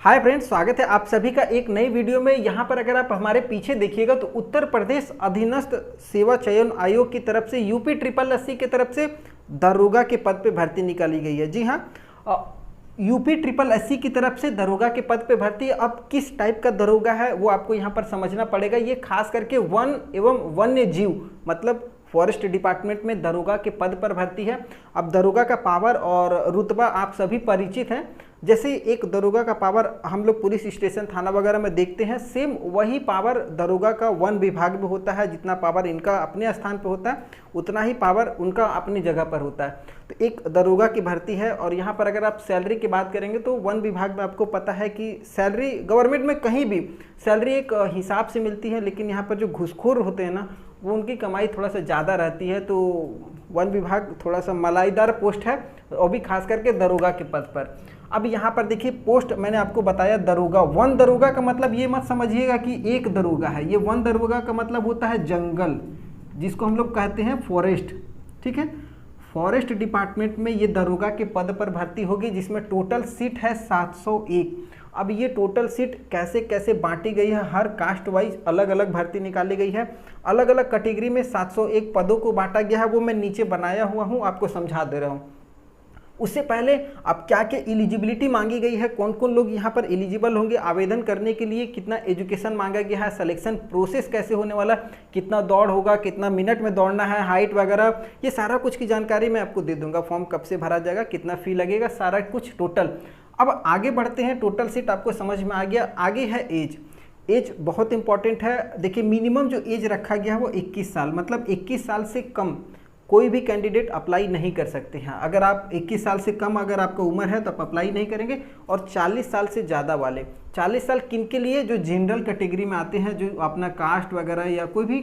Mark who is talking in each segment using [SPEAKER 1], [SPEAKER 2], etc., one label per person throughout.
[SPEAKER 1] Hi friends, स्वागत है आप सभी का एक नई वीडियो में। यहाँ पर अगर आप हमारे पीछे देखिएगा तो उत्तर प्रदेश अधीनस्थ सेवा चयन आयोग की तरफ से यूपी 8080 की तरफ से दरोगा के पद पे भर्ती निकाली गई है। जी हाँ, यूपी 8080 की तरफ से दरोगा के पद पे भर्ती। अब किस टाइप का दरोगा है वो आपको यहाँ पर समझना पड़ेगा। ये खास करके वन एवं वन्य जीव मतलब फॉरेस्ट डिपार्टमेंट में दरोगा के पद पर भर्ती है। अब दरोगा का पावर और रुतबा आप सभी परिचित हैं। जैसे एक दरोगा का पावर हम लोग पुलिस स्टेशन थाना वगैरह में देखते हैं, सेम वही पावर दरोगा का वन विभाग में होता है। जितना पावर इनका अपने स्थान पर होता है उतना ही पावर उनका अपनी जगह पर होता है। तो एक दरोगा की भर्ती है। और यहाँ पर अगर आप सैलरी की बात करेंगे तो वन विभाग में आपको पता है कि सैलरी गवर्नमेंट में कहीं भी सैलरी एक हिसाब से मिलती है, लेकिन यहाँ पर जो घूसखोर होते हैं ना वो उनकी कमाई थोड़ा सा ज़्यादा रहती है। तो वन विभाग थोड़ा सा मलाईदार पोस्ट है, और भी खास करके दरोगा के पद पर। अब यहाँ पर देखिए पोस्ट मैंने आपको बताया दरोगा। वन दरोगा का मतलब ये मत समझिएगा कि एक दरोगा है। ये वन दरोगा का मतलब होता है जंगल, जिसको हम लोग कहते हैं फॉरेस्ट। ठीक है, फॉरेस्ट डिपार्टमेंट में ये दरोगा के पद पर भर्ती होगी, जिसमें टोटल सीट है 701। अब ये टोटल सीट कैसे कैसे बांटी गई है, हर कास्ट वाइज अलग अलग भर्ती निकाली गई है। अलग अलग कैटेगरी में 701 पदों को बांटा गया है, वो मैं नीचे बनाया हुआ हूँ, आपको समझा दे रहा हूँ। उससे पहले अब क्या क्या एलिजिबिलिटी मांगी गई है, कौन कौन लोग यहाँ पर एलिजिबल होंगे आवेदन करने के लिए, कितना एजुकेशन मांगा गया है, सिलेक्शन प्रोसेस कैसे होने वाला, कितना दौड़ होगा, कितना मिनट में दौड़ना है, हाइट वगैरह, ये सारा कुछ की जानकारी मैं आपको दे दूंगा। फॉर्म कब से भरा जाएगा, कितना फी लगेगा, सारा कुछ टोटल। अब आगे बढ़ते हैं। टोटल सीट आपको समझ में आ गया। आगे है एज। एज बहुत इंपॉर्टेंट है। देखिए मिनिमम जो एज रखा गया है वो 21 साल, मतलब 21 साल से कम कोई भी कैंडिडेट अप्लाई नहीं कर सकते हैं। अगर आप 21 साल से कम अगर आपका उम्र है तो आप अप्लाई नहीं करेंगे। और 40 साल से ज़्यादा वाले, 40 साल किन के लिए, जो जनरल कैटेगरी में आते हैं, जो अपना कास्ट वगैरह या कोई भी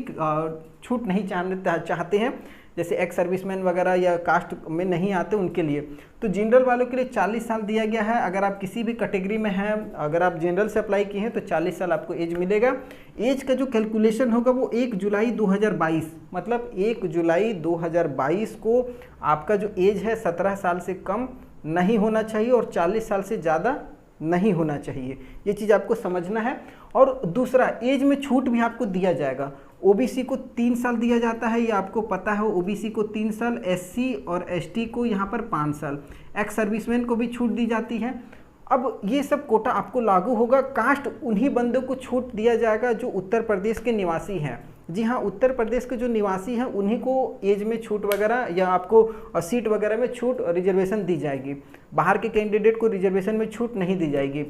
[SPEAKER 1] छूट नहीं चाहते हैं, जैसे एक्स सर्विसमैन वगैरह या कास्ट में नहीं आते उनके लिए। तो जनरल वालों के लिए 40 साल दिया गया है। अगर आप किसी भी कैटेगरी में हैं, अगर आप जनरल से अप्लाई किए हैं तो 40 साल आपको एज मिलेगा। एज का जो कैलकुलेशन होगा वो 1 जुलाई 2022, मतलब 1 जुलाई 2022 को आपका जो एज है 17 साल से कम नहीं होना चाहिए और 40 साल से ज़्यादा नहीं होना चाहिए। ये चीज़ आपको समझना है। और दूसरा, एज में छूट भी आपको दिया जाएगा। ओबीसी को 3 साल दिया जाता है, ये आपको पता है। ओबीसी को 3 साल, एससी और एसटी को यहाँ पर 5 साल, एक्स सर्विसमैन को भी छूट दी जाती है। अब ये सब कोटा आपको लागू होगा। कास्ट उन्हीं बंदों को छूट दिया जाएगा जो उत्तर प्रदेश के निवासी हैं। जी हाँ, उत्तर प्रदेश के जो निवासी हैं उन्हीं को एज में छूट वगैरह या आपको सीट वगैरह में छूट रिजर्वेशन दी जाएगी। बाहर के कैंडिडेट को रिजर्वेशन में छूट नहीं दी जाएगी।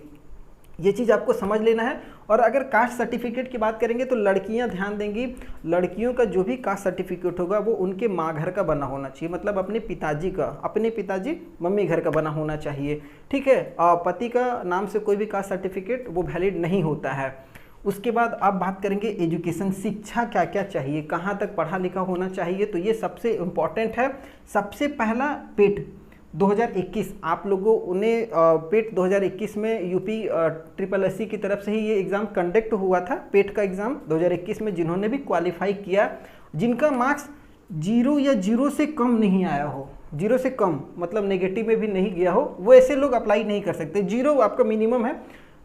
[SPEAKER 1] ये चीज़ आपको समझ लेना है। और अगर कास्ट सर्टिफिकेट की बात करेंगे तो लड़कियां ध्यान देंगी, लड़कियों का जो भी कास्ट सर्टिफिकेट होगा वो उनके माँ घर का बना होना चाहिए, मतलब अपने पिताजी का, अपने पिताजी मम्मी घर का बना होना चाहिए। ठीक है, पति का नाम से कोई भी कास्ट सर्टिफिकेट वो वैलिड नहीं होता है। उसके बाद आप बात करेंगे एजुकेशन, शिक्षा क्या क्या चाहिए, कहाँ तक पढ़ा लिखा होना चाहिए। तो ये सबसे इम्पॉर्टेंट है। सबसे पहला पेट 2021, आप लोगों ने पेट 2021 में यूपी 8080 की तरफ से ही ये एग्ज़ाम कंडक्ट हुआ था। पेट का एग्ज़ाम 2021 में जिन्होंने भी क्वालिफाई किया, जिनका मार्क्स 0 या 0 से कम नहीं आया हो, 0 से कम मतलब नेगेटिव में भी नहीं गया हो, वो ऐसे लोग अप्लाई नहीं कर सकते। 0 आपका मिनिमम है।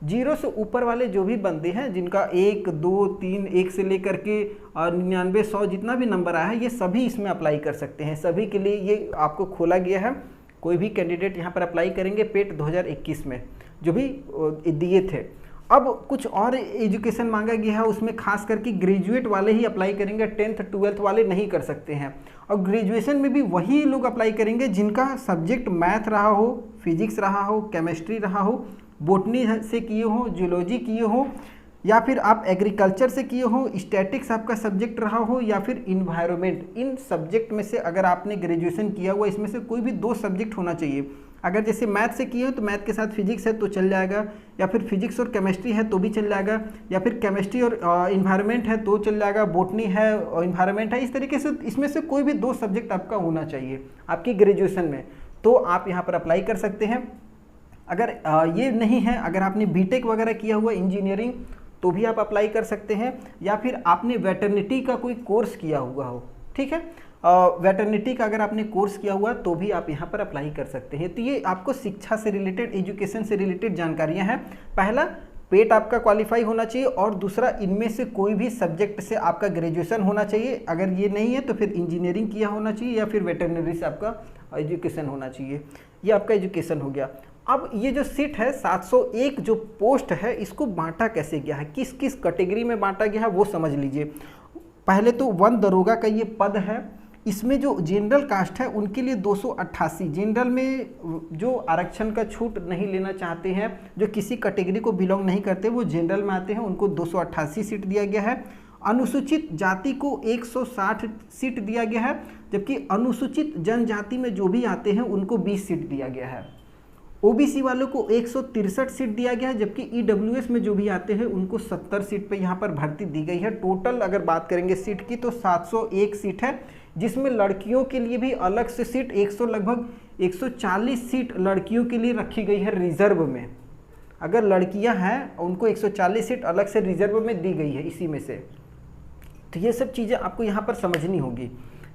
[SPEAKER 1] 0 से ऊपर वाले जो भी बंदे हैं जिनका 1, 2, 3, 1 से लेकर के 99, 100 जितना भी नंबर आया है, ये सभी इसमें अप्लाई कर सकते हैं। सभी के लिए ये आपको खोला गया है। कोई भी कैंडिडेट यहाँ पर अप्लाई करेंगे पेट 2021 में जो भी दिए थे। अब कुछ और एजुकेशन मांगा गया है, उसमें खास करके ग्रेजुएट वाले ही अप्लाई करेंगे, 10th 12th वाले नहीं कर सकते हैं। और ग्रेजुएशन में भी वही लोग अप्लाई करेंगे जिनका सब्जेक्ट मैथ रहा हो, फिजिक्स रहा हो, केमिस्ट्री रहा हो, बोटनी से किए हो, जूलॉजी किए हो, या फिर आप एग्रीकल्चर से किए हो, स्टैटिक्स आपका सब्जेक्ट रहा हो, या फिर इन्वायरमेंट। इन सब्जेक्ट में से अगर आपने ग्रेजुएशन किया हुआ, इसमें से कोई भी 2 सब्जेक्ट होना चाहिए। अगर जैसे मैथ से किए हो तो मैथ के साथ फिजिक्स है तो चल जाएगा, या फिर फिजिक्स और केमिस्ट्री है तो भी चल जाएगा, या फिर केमिस्ट्री और इन्वायरमेंट है तो चल जाएगा, बोटनी है और इन्वायरमेंट है। इस तरीके से इसमें से कोई भी 2 सब्जेक्ट आपका होना चाहिए आपकी ग्रेजुएशन में, तो आप यहाँ पर अप्लाई कर सकते हैं। अगर ये नहीं है, अगर आपने बीटेक वगैरह किया हुआ इंजीनियरिंग तो भी आप अप्लाई कर सकते हैं, या फिर आपने वेटरनिटी का कोई कोर्स किया हुआ हो। ठीक है, वेटरनिटी का अगर आपने कोर्स किया हुआ तो भी आप यहाँ पर अप्लाई कर सकते हैं। तो ये आपको शिक्षा से रिलेटेड, एजुकेशन से रिलेटेड जानकारियाँ हैं। पहला, पेट आपका क्वालिफाई होना चाहिए, और दूसरा, इनमें से कोई भी सब्जेक्ट से आपका ग्रेजुएशन होना चाहिए। अगर ये नहीं है तो फिर इंजीनियरिंग किया होना चाहिए, या फिर वेटरनरी से आपका एजुकेशन होना चाहिए। ये आपका एजुकेशन हो गया। अब ये जो सीट है 701 जो पोस्ट है, इसको बांटा कैसे गया है, किस किस कैटेगरी में बांटा गया है वो समझ लीजिए। पहले तो 1 दरोगा का ये पद है। इसमें जो जनरल कास्ट है उनके लिए 288, जनरल में जो आरक्षण का छूट नहीं लेना चाहते हैं, जो किसी कैटेगरी को बिलोंग नहीं करते, वो जनरल में आते हैं, उनको 288 सीट दिया गया है। अनुसूचित जाति को 160 सीट दिया गया है, जबकि अनुसूचित जनजाति में जो भी आते हैं उनको 20 सीट दिया गया है। ओबीसी वालों को 163 सीट दिया गया है, जबकि ईडब्ल्यूएस में जो भी आते हैं उनको 70 सीट पे यहाँ पर भर्ती दी गई है। टोटल अगर बात करेंगे सीट की तो 701 सीट है, जिसमें लड़कियों के लिए भी अलग से सीट लगभग 140 सीट लड़कियों के लिए रखी गई है रिजर्व में। अगर लड़कियां हैं उनको 140 सीट अलग से रिजर्व में दी गई है इसी में से। तो ये सब चीज़ें आपको यहाँ पर समझनी होगी,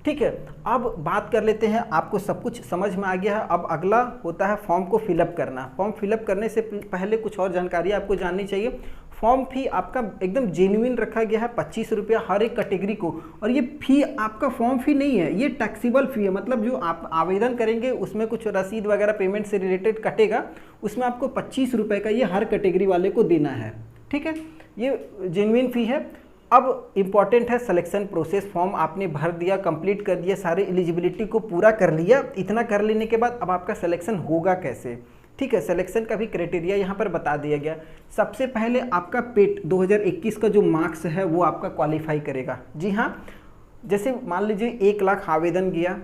[SPEAKER 1] ठीक है। अब बात कर लेते हैं, आपको सब कुछ समझ में आ गया है। अब अगला होता है फॉर्म को फिलअप करना। फॉर्म फिलअप करने से पहले कुछ और जानकारी आपको जाननी चाहिए। फॉर्म फी आपका एकदम जेन्युइन रखा गया है, 25 रुपया हर एक कैटेगरी को। और ये फी आपका फॉर्म फी नहीं है, ये टैक्सेबल फी है। मतलब जो आप आवेदन करेंगे उसमें कुछ रसीद वगैरह पेमेंट से रिलेटेड कटेगा, उसमें आपको 25 रुपये का ये हर कैटेगरी वाले को देना है, ठीक है। ये जेन्युइन फी है। अब इम्पॉर्टेंट है सिलेक्शन प्रोसेस। फॉर्म आपने भर दिया, कंप्लीट कर दिया, सारे एलिजिबिलिटी को पूरा कर लिया। इतना कर लेने के बाद अब आपका सिलेक्शन होगा कैसे, ठीक है। सिलेक्शन का भी क्राइटेरिया यहाँ पर बता दिया गया। सबसे पहले आपका पेट 2021 का जो मार्क्स है वो आपका क्वालिफाई करेगा। जी हाँ, जैसे मान लीजिए 1 लाख आवेदन गया,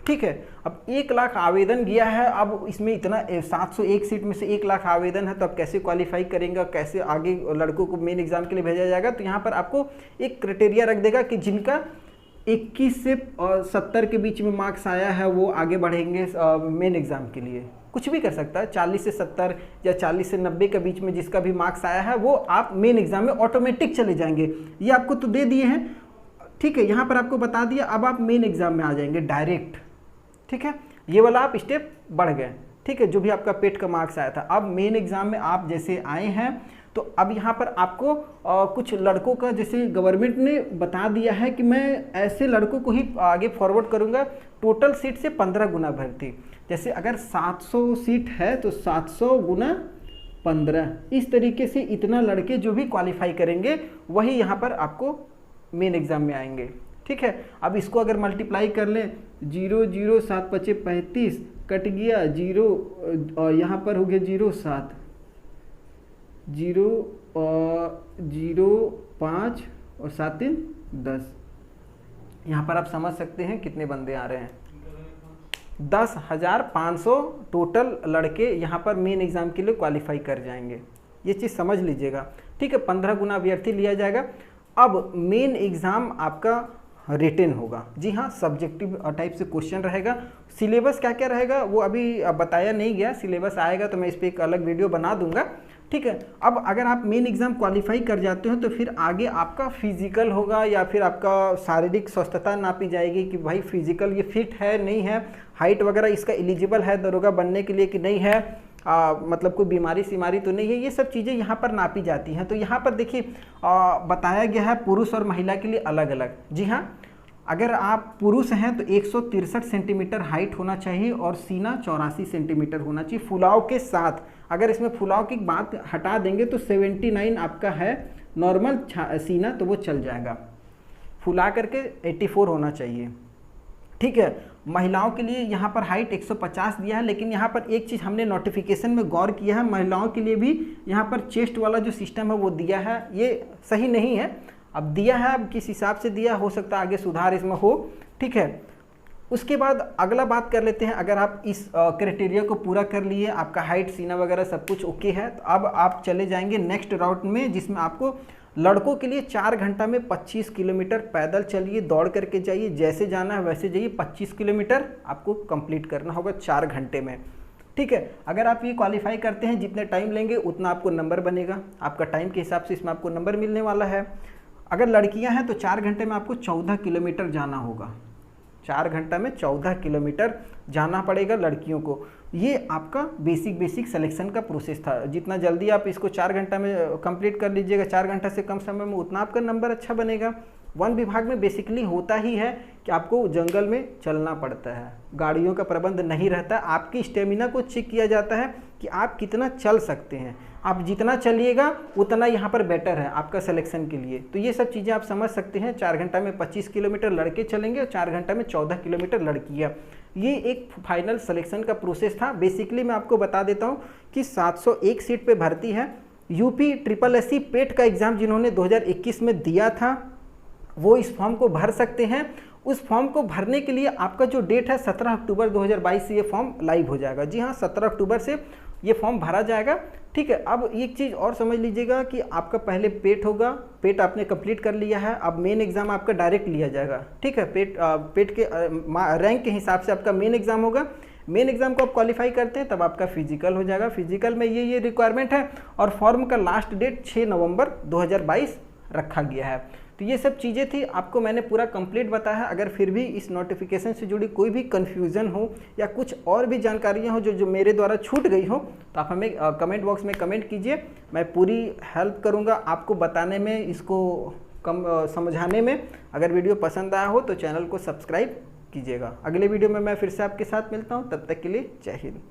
[SPEAKER 1] ठीक है। अब 1 लाख आवेदन गया है, अब इसमें इतना 701 सीट में से 1 लाख आवेदन है, तो अब कैसे क्वालिफाई करेंगे, कैसे आगे लड़कों को मेन एग्जाम के लिए भेजा जाएगा। तो यहाँ पर आपको एक क्राइटेरिया रख देगा कि जिनका 21 से 70 के बीच में मार्क्स आया है वो आगे बढ़ेंगे मेन एग्जाम के लिए। कुछ भी कर सकता है, 40 से 70 या 40 से 90 के बीच में जिसका भी मार्क्स आया है वो आप मेन एग्जाम में ऑटोमेटिक चले जाएंगे। ये आपको तो दे दिए हैं, ठीक है। यहाँ पर आपको बता दिया, अब आप मेन एग्जाम में आ जाएंगे डायरेक्ट, ठीक है। ये वाला आप स्टेप बढ़ गए, ठीक है, जो भी आपका पेट का मार्क्स आया था। अब मेन एग्जाम में आप जैसे आए हैं तो अब यहाँ पर आपको कुछ लड़कों का, जैसे गवर्नमेंट ने बता दिया है कि मैं ऐसे लड़कों को ही आगे फॉरवर्ड करूँगा। टोटल सीट से 15 गुना भर्ती। जैसे अगर 700 सीट है तो 700 गुना 15, इस तरीके से इतना लड़के जो भी क्वालिफाई करेंगे वही यहाँ पर आपको मेन एग्जाम में आएंगे, ठीक है। अब इसको अगर मल्टीप्लाई कर लें, 0 0 7 5 35 कट गया 0, यहाँ पर हो गया 0 7 0 0 5 और 7 3 10। यहाँ पर आप समझ सकते हैं कितने बंदे आ रहे हैं, 10,500 टोटल लड़के यहाँ पर मेन एग्जाम के लिए क्वालिफाई कर जाएंगे। ये चीज़ समझ लीजिएगा, ठीक है। 15 गुना अभ्यर्थी लिया जाएगा। अब मेन एग्जाम आपका रिटन होगा। जी हाँ, सब्जेक्टिव टाइप से क्वेश्चन रहेगा। सिलेबस क्या क्या रहेगा वो अभी बताया नहीं गया, सिलेबस आएगा तो मैं इस पर एक अलग वीडियो बना दूंगा, ठीक है। अब अगर आप मेन एग्जाम क्वालिफाई कर जाते हो तो फिर आगे आपका फिजिकल होगा, या फिर आपका शारीरिक स्वस्थता नापी जाएगी कि भाई फिजिकल ये फिट है नहीं है, हाइट वगैरह इसका एलिजिबल है दरोगा बनने के लिए कि नहीं है, मतलब कोई बीमारी सीमारी तो नहीं है। ये सब चीज़ें यहाँ पर नापी जाती हैं। तो यहाँ पर देखिए बताया गया है पुरुष और महिला के लिए अलग अलग। जी हाँ, अगर आप पुरुष हैं तो 163 सेंटीमीटर हाइट होना चाहिए और सीना 84 सेंटीमीटर होना चाहिए फुलाव के साथ। अगर इसमें फुलाव की बात हटा देंगे तो 79 आपका है नॉर्मल सीना, तो वो चल जाएगा। फुला करके 84 होना चाहिए, ठीक है। महिलाओं के लिए यहाँ पर हाइट 150 दिया है, लेकिन यहाँ पर एक चीज़ हमने नोटिफिकेशन में गौर किया है, महिलाओं के लिए भी यहाँ पर चेस्ट वाला जो सिस्टम है वो दिया है, ये सही नहीं है। अब दिया है, अब किस हिसाब से दिया, हो सकता है आगे सुधार इसमें हो, ठीक है। उसके बाद अगला बात कर लेते हैं, अगर आप इस क्राइटेरिया को पूरा कर लिए, आपका हाइट सीना वगैरह सब कुछ ओके है, तो अब आप चले जाएंगे नेक्स्ट राउट में, जिसमें आपको लड़कों के लिए 4 घंटा में 25 किलोमीटर पैदल चलिए, दौड़ करके जाइए, जैसे जाना है वैसे जाइए, 25 किलोमीटर आपको कंप्लीट करना होगा 4 घंटे में, ठीक है। अगर आप ये क्वालिफाई करते हैं, जितने टाइम लेंगे उतना आपको नंबर बनेगा, आपका टाइम के हिसाब से इसमें आपको नंबर मिलने वाला है। अगर लड़कियां हैं तो 4 घंटे में आपको 14 किलोमीटर जाना होगा, 4 घंटा में 14 किलोमीटर जाना पड़ेगा लड़कियों को। ये आपका बेसिक सिलेक्शन का प्रोसेस था। जितना जल्दी आप इसको 4 घंटा में कंप्लीट कर लीजिएगा, 4 घंटा से कम समय में, उतना आपका नंबर अच्छा बनेगा। वन विभाग में बेसिकली होता ही है कि आपको जंगल में चलना पड़ता है, गाड़ियों का प्रबंध नहीं रहता, आपकी स्टेमिना को चेक किया जाता है कि आप कितना चल सकते हैं। आप जितना चलिएगा उतना यहाँ पर बेटर है आपका सिलेक्शन के लिए। तो ये सब चीज़ें आप समझ सकते हैं। 4 घंटा में 25 किलोमीटर लड़के चलेंगे और 4 घंटा में 14 किलोमीटर लड़कियाँ। ये एक फाइनल सिलेक्शन का प्रोसेस था। बेसिकली मैं आपको बता देता हूँ कि 701 सीट पे भर्ती है। यूपी SSSC पेट का एग्ज़ाम जिन्होंने 2021 में दिया था वो इस फॉर्म को भर सकते हैं। उस फॉर्म को भरने के लिए आपका जो डेट है 17 अक्टूबर 2022 से ये फॉर्म लाइव हो जाएगा। जी हाँ, 17 अक्टूबर से ये फॉर्म भरा जाएगा। ठीक है, अब एक चीज़ और समझ लीजिएगा कि आपका पहले पेट होगा, पेट आपने कंप्लीट कर लिया है, अब मेन एग्जाम आपका डायरेक्ट लिया जाएगा। ठीक है, पेट के रैंक के हिसाब से आपका मेन एग्जाम होगा। मेन एग्जाम को आप क्वालिफाई करते हैं तब आपका फिजिकल हो जाएगा। फिजिकल में ये रिक्वायरमेंट है और फॉर्म का लास्ट डेट 6 नवंबर 2022 रखा गया है। तो ये सब चीज़ें थी, आपको मैंने पूरा कंप्लीट बताया है। अगर फिर भी इस नोटिफिकेशन से जुड़ी कोई भी कन्फ्यूज़न हो या कुछ और भी जानकारियाँ हो जो मेरे द्वारा छूट गई हो तो आप हमें कमेंट बॉक्स में कमेंट कीजिए। मैं पूरी हेल्प करूँगा आपको बताने में, इसको समझाने में। अगर वीडियो पसंद आया हो तो चैनल को सब्सक्राइब कीजिएगा। अगले वीडियो में मैं फिर से आपके साथ मिलता हूँ, तब तक के लिए जय हिंद।